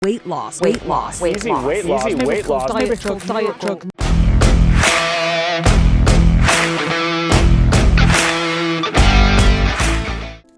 Weight loss. Weight loss. Easy weight loss. Diet drug.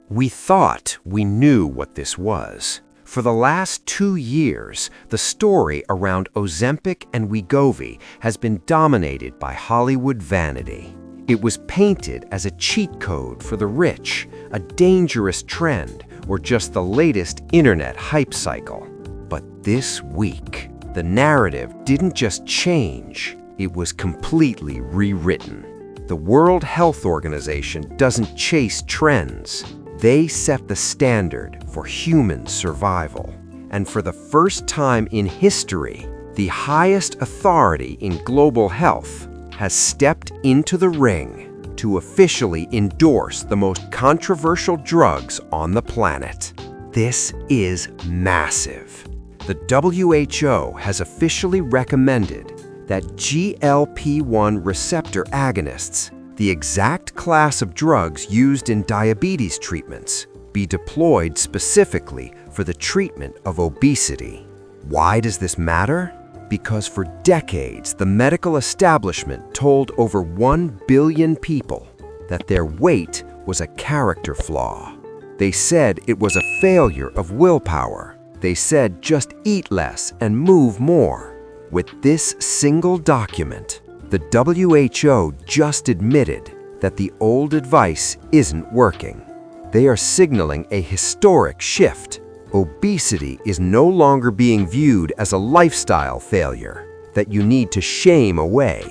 We thought we knew what this was. For the last 2 years, the story around Ozempic and Wegovy has been dominated by Hollywood vanity. It was painted as a cheat code for the rich, a dangerous trend, or just the latest internet hype cycle. But this week, the narrative didn't just change, it was completely rewritten. The World Health Organization doesn't chase trends. They set the standard for human survival. And for the first time in history, the highest authority in global health has stepped into the ring to officially endorse the most controversial drugs on the planet. This is massive. The WHO has officially recommended that GLP-1 receptor agonists, the exact class of drugs used in diabetes treatments, be deployed specifically for the treatment of obesity. Why does this matter? Because for decades, the medical establishment told over 1 billion people that their weight was a character flaw. They said it was a failure of willpower. They said just eat less and move more. With this single document, the WHO just admitted that the old advice isn't working. They are signaling a historic shift. Obesity is no longer being viewed as a lifestyle failure that you need to shame away.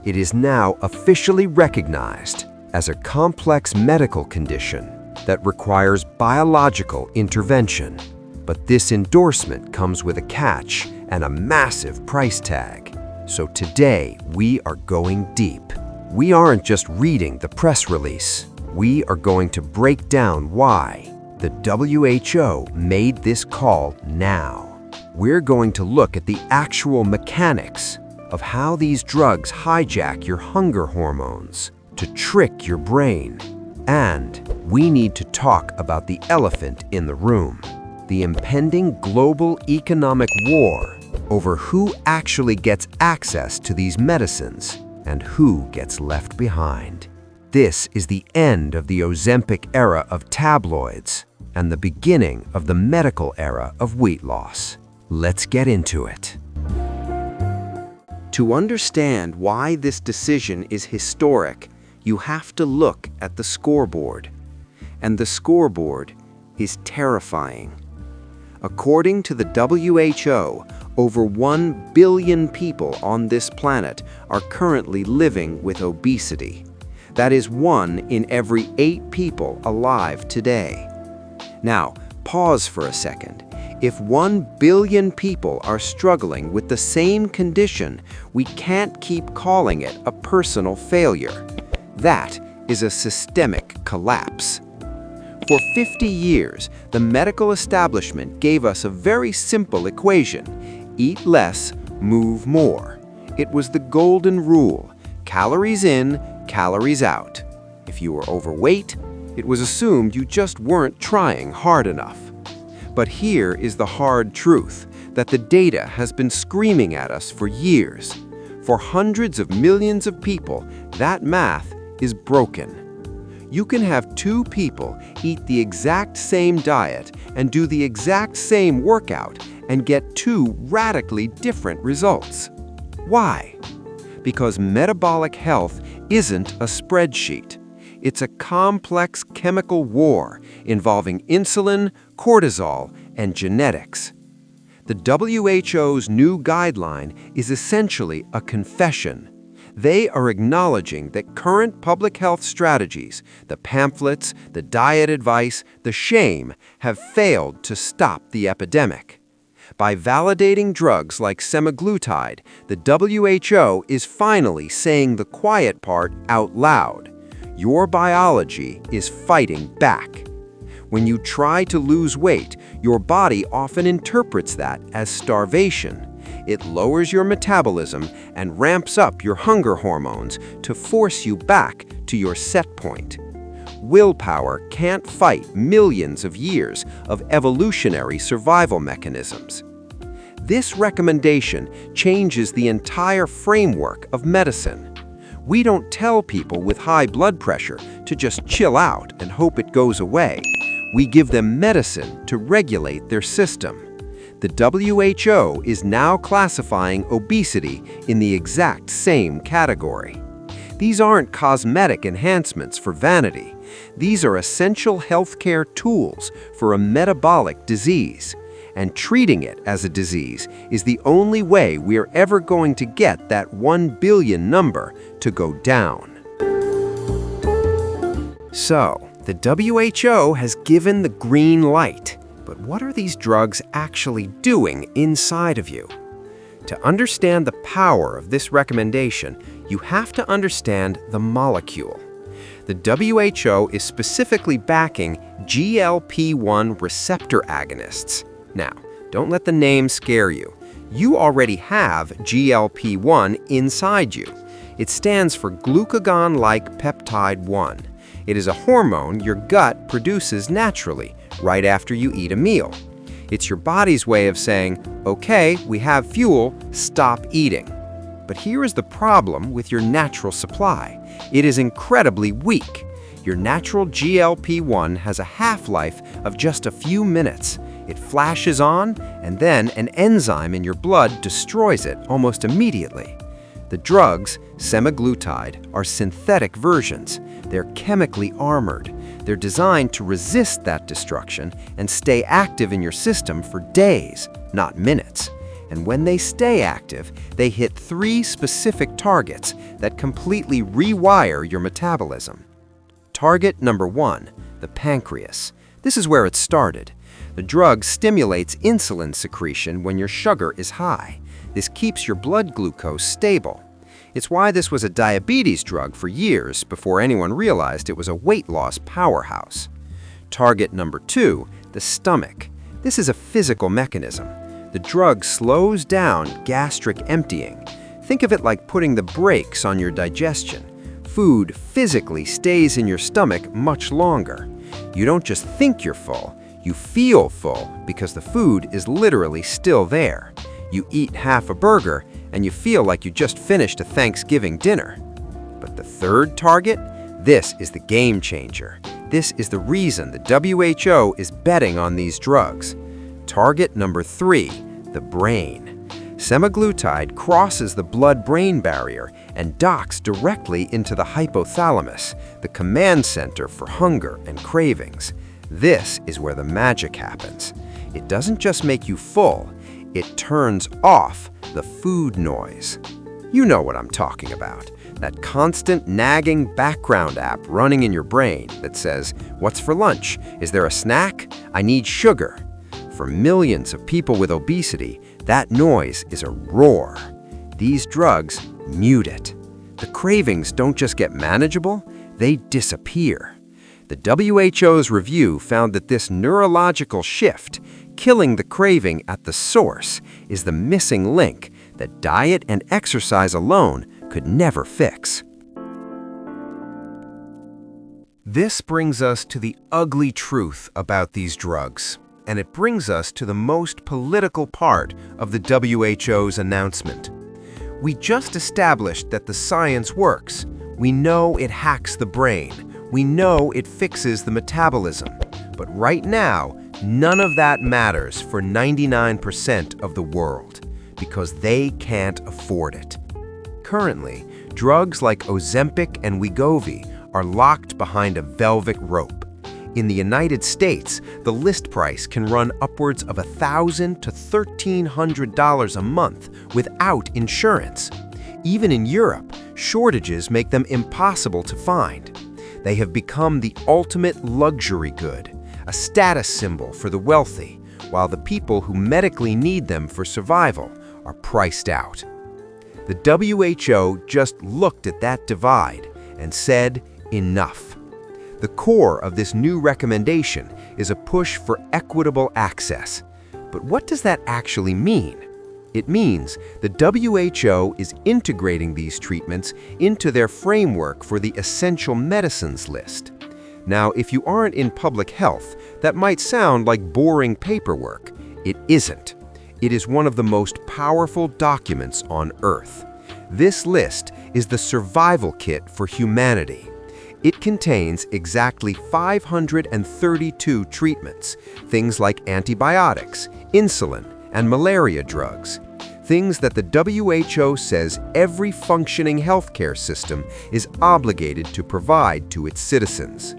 It is now officially recognized as a complex medical condition that requires biological intervention. But this endorsement comes with a catch and a massive price tag. So today, we are going deep. We aren't just reading the press release. We are going to break down why the WHO made this call now. We're going to look at the actual mechanics of how these drugs hijack your hunger hormones to trick your brain. And we need to talk about the elephant in the room, the impending global economic war over who actually gets access to these medicines and who gets left behind. This is the end of the Ozempic era of tabloids and the beginning of the medical era of weight loss. Let's get into it. To understand why this decision is historic, you have to look at the scoreboard. And the scoreboard is terrifying. According to the WHO, over 1 billion people on this planet are currently living with obesity. That is 1 in every 8 people alive today. Now, pause for a second. If 1 billion people are struggling with the same condition, we can't keep calling it a personal failure. That is a systemic collapse. For 50 years, the medical establishment gave us a very simple equation: eat less, move more. It was the golden rule: calories in, calories out. If you were overweight, it was assumed you just weren't trying hard enough. But here is the hard truth that the data has been screaming at us for years. For hundreds of millions of people, that math is broken. You can have 2 people eat the exact same diet and do the exact same workout and get 2 radically different results. Why? Because metabolic health isn't a spreadsheet. It's a complex chemical war involving insulin, cortisol, and genetics. The WHO's new guideline is essentially a confession. They are acknowledging that current public health strategies, the pamphlets, the diet advice, the shame, have failed to stop the epidemic. By validating drugs like Semaglutide, the WHO is finally saying the quiet part out loud. Your biology is fighting back. When you try to lose weight, your body often interprets that as starvation. It lowers your metabolism and ramps up your hunger hormones to force you back to your set point. Willpower can't fight millions of years of evolutionary survival mechanisms. This recommendation changes the entire framework of medicine. We don't tell people with high blood pressure to just chill out and hope it goes away. We give them medicine to regulate their system. The WHO is now classifying obesity in the exact same category. These aren't cosmetic enhancements for vanity. These are essential healthcare tools for a metabolic disease. And treating it as a disease is the only way we're ever going to get that 1 billion number to go down. So, the WHO has given the green light. But what are these drugs actually doing inside of you? To understand the power of this recommendation, you have to understand the molecule. The WHO is specifically backing GLP-1 receptor agonists. Now, don't let the name scare you. You already have GLP-1 inside you. It stands for glucagon-like peptide 1. It is a hormone your gut produces naturally right after you eat a meal. It's your body's way of saying, okay, we have fuel, stop eating. But here is the problem with your natural supply. It is incredibly weak. Your natural GLP-1 has a half-life of just a few minutes. It flashes on, and then an enzyme in your blood destroys it almost immediately. The drugs, Semaglutide, are synthetic versions. They're chemically armored. They're designed to resist that destruction and stay active in your system for days, not minutes. And when they stay active, they hit 3 specific targets that completely rewire your metabolism. Target number 1, the pancreas. This is where it started. The drug stimulates insulin secretion when your sugar is high. This keeps your blood glucose stable. It's why this was a diabetes drug for years before anyone realized it was a weight loss powerhouse. Target number 2, the stomach. This is a physical mechanism. The drug slows down gastric emptying. Think of it like putting the brakes on your digestion. Food physically stays in your stomach much longer. You don't just think you're full, you feel full because the food is literally still there. You eat half a burger and you feel like you just finished a Thanksgiving dinner. But the third target? This is the game changer. This is the reason the WHO is betting on these drugs. Target number 3, the brain. Semaglutide crosses the blood-brain barrier and docks directly into the hypothalamus, the command center for hunger and cravings. This is where the magic happens. It doesn't just make you full, it turns off the food noise. You know what I'm talking about. That constant nagging background app running in your brain that says, "What's for lunch? Is there a snack? I need sugar." For millions of people with obesity, that noise is a roar. These drugs mute it. The cravings don't just get manageable, they disappear. The WHO's review found that this neurological shift, killing the craving at the source, is the missing link that diet and exercise alone could never fix. This brings us to the ugly truth about these drugs, and it brings us to the most political part of the WHO's announcement. We just established that the science works. We know it hacks the brain. We know it fixes the metabolism. But right now, none of that matters for 99% of the world, because they can't afford it. Currently, drugs like Ozempic and Wegovy are locked behind a velvet rope. In the United States, the list price can run upwards of $1,000 to $1,300 a month without insurance. Even in Europe, shortages make them impossible to find. They have become the ultimate luxury good, a status symbol for the wealthy, while the people who medically need them for survival are priced out. The WHO just looked at that divide and said, enough. The core of this new recommendation is a push for equitable access. But what does that actually mean? It means the WHO is integrating these treatments into their framework for the essential medicines list. Now, if you aren't in public health, that might sound like boring paperwork. It isn't. It is one of the most powerful documents on Earth. This list is the survival kit for humanity. It contains exactly 532 treatments, things like antibiotics, insulin, and malaria drugs. Things that the WHO says every functioning healthcare system is obligated to provide to its citizens.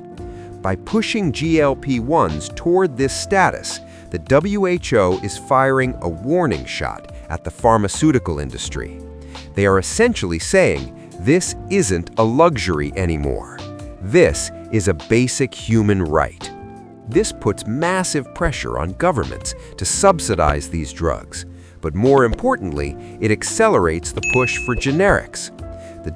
By pushing GLP-1s toward this status, the WHO is firing a warning shot at the pharmaceutical industry. They are essentially saying, this isn't a luxury anymore. This is a basic human right. This puts massive pressure on governments to subsidize these drugs, but more importantly, it accelerates the push for generics. The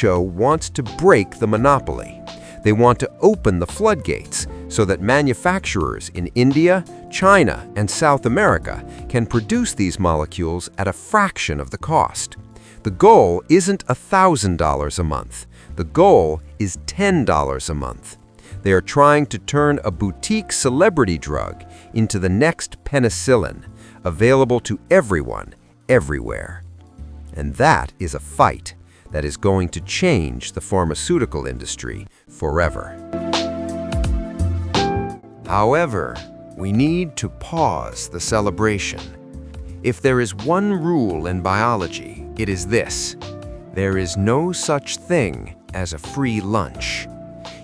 WHO wants to break the monopoly. They want to open the floodgates so that manufacturers in India, China, and South America can produce these molecules at a fraction of the cost. The goal isn't $1,000 a month. The goal is $10 a month. They are trying to turn a boutique celebrity drug into the next penicillin, available to everyone, everywhere. And that is a fight that is going to change the pharmaceutical industry forever. However, we need to pause the celebration. If there is one rule in biology, it is this: there is no such thing as a free lunch.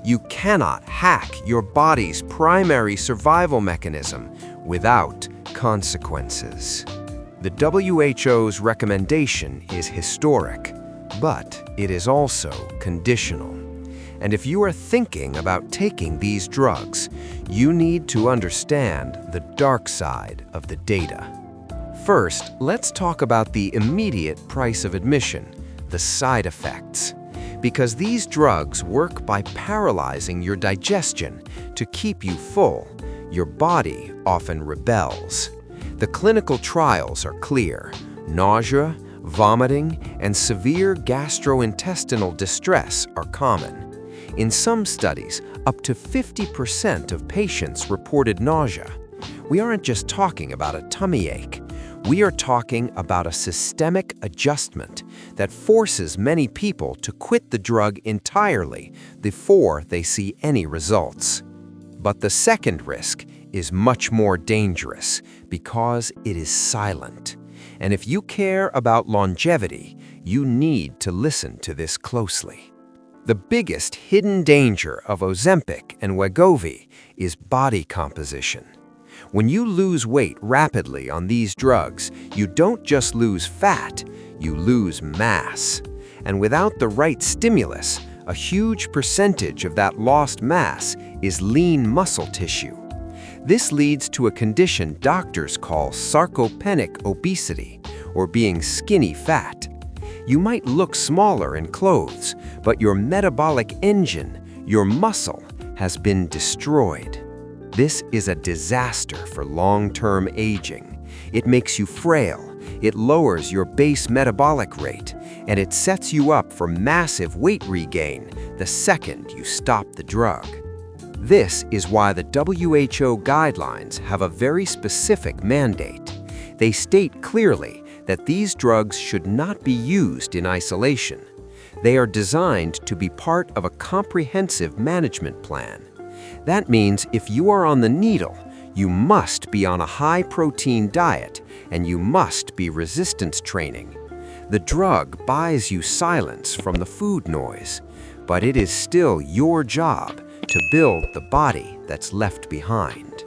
You cannot hack your body's primary survival mechanism without consequences. The WHO's recommendation is historic, but it is also conditional. And if you are thinking about taking these drugs, you need to understand the dark side of the data. First, let's talk about the immediate price of admission, the side effects. Because these drugs work by paralyzing your digestion to keep you full, your body often rebels. The clinical trials are clear. Nausea, vomiting, and severe gastrointestinal distress are common. In some studies, up to 50% of patients reported nausea. We aren't just talking about a tummy ache. We are talking about a systemic adjustment that forces many people to quit the drug entirely before they see any results. But the second risk is much more dangerous because it is silent. And if you care about longevity, you need to listen to this closely. The biggest hidden danger of Ozempic and Wegovy is body composition. When you lose weight rapidly on these drugs, you don't just lose fat, you lose mass. And without the right stimulus, a huge percentage of that lost mass is lean muscle tissue. This leads to a condition doctors call sarcopenic obesity, or being skinny fat. You might look smaller in clothes, but your metabolic engine, your muscle, has been destroyed. This is a disaster for long-term aging. It makes you frail, it lowers your base metabolic rate, and it sets you up for massive weight regain the second you stop the drug. This is why the WHO guidelines have a very specific mandate. They state clearly that these drugs should not be used in isolation. They are designed to be part of a comprehensive management plan. That means if you are on the needle, you must be on a high-protein diet and you must be resistance training. The drug buys you silence from the food noise, but it is still your job to build the body that's left behind.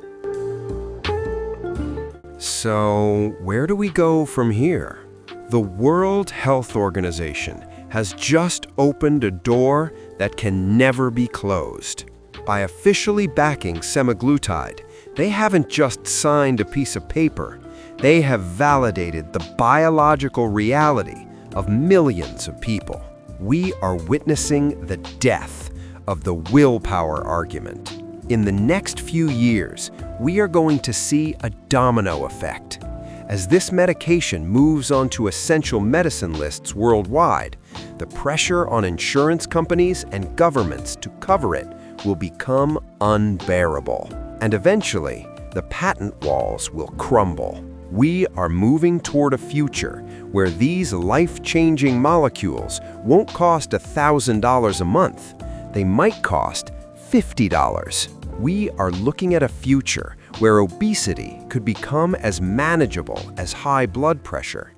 So, where do we go from here? The World Health Organization has just opened a door that can never be closed. By officially backing semaglutide, they haven't just signed a piece of paper. They have validated the biological reality of millions of people. We are witnessing the death of the willpower argument. In the next few years, we are going to see a domino effect. As this medication moves onto essential medicine lists worldwide, the pressure on insurance companies and governments to cover it will become unbearable. And eventually, the patent walls will crumble. We are moving toward a future where these life-changing molecules won't cost $1,000 a month. They might cost $50. We are looking at a future where obesity could become as manageable as high blood pressure,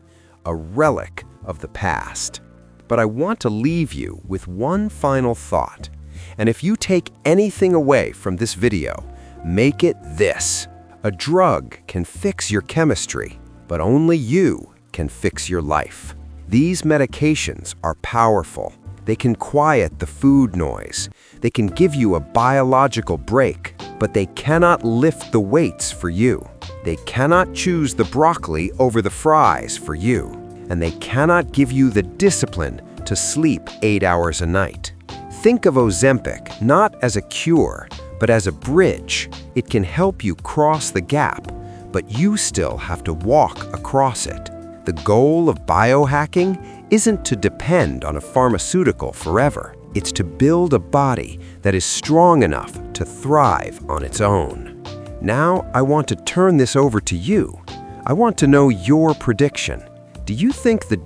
a relic of the past. But I want to leave you with one final thought. And if you take anything away from this video, make it this. A drug can fix your chemistry, but only you can fix your life. These medications are powerful. They can quiet the food noise. They can give you a biological break, but they cannot lift the weights for you. They cannot choose the broccoli over the fries for you. And they cannot give you the discipline to sleep 8 hours a night. Think of Ozempic not as a cure, but as a bridge. It can help you cross the gap, but you still have to walk across it. The goal of biohacking isn't to depend on a pharmaceutical forever. It's to build a body that is strong enough to thrive on its own. Now, I want to turn this over to you. I want to know your prediction. Do you think the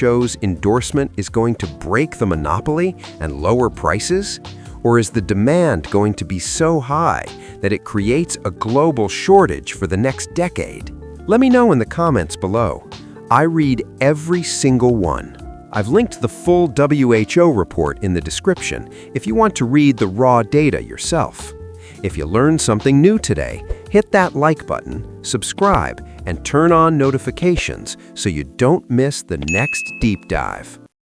WHO's endorsement is going to break the monopoly and lower prices? Or is the demand going to be so high that it creates a global shortage for the next decade? Let me know in the comments below. I read every single one. I've linked the full WHO report in the description if you want to read the raw data yourself. If you learned something new today, hit that like button, subscribe, and turn on notifications so you don't miss the next deep dive.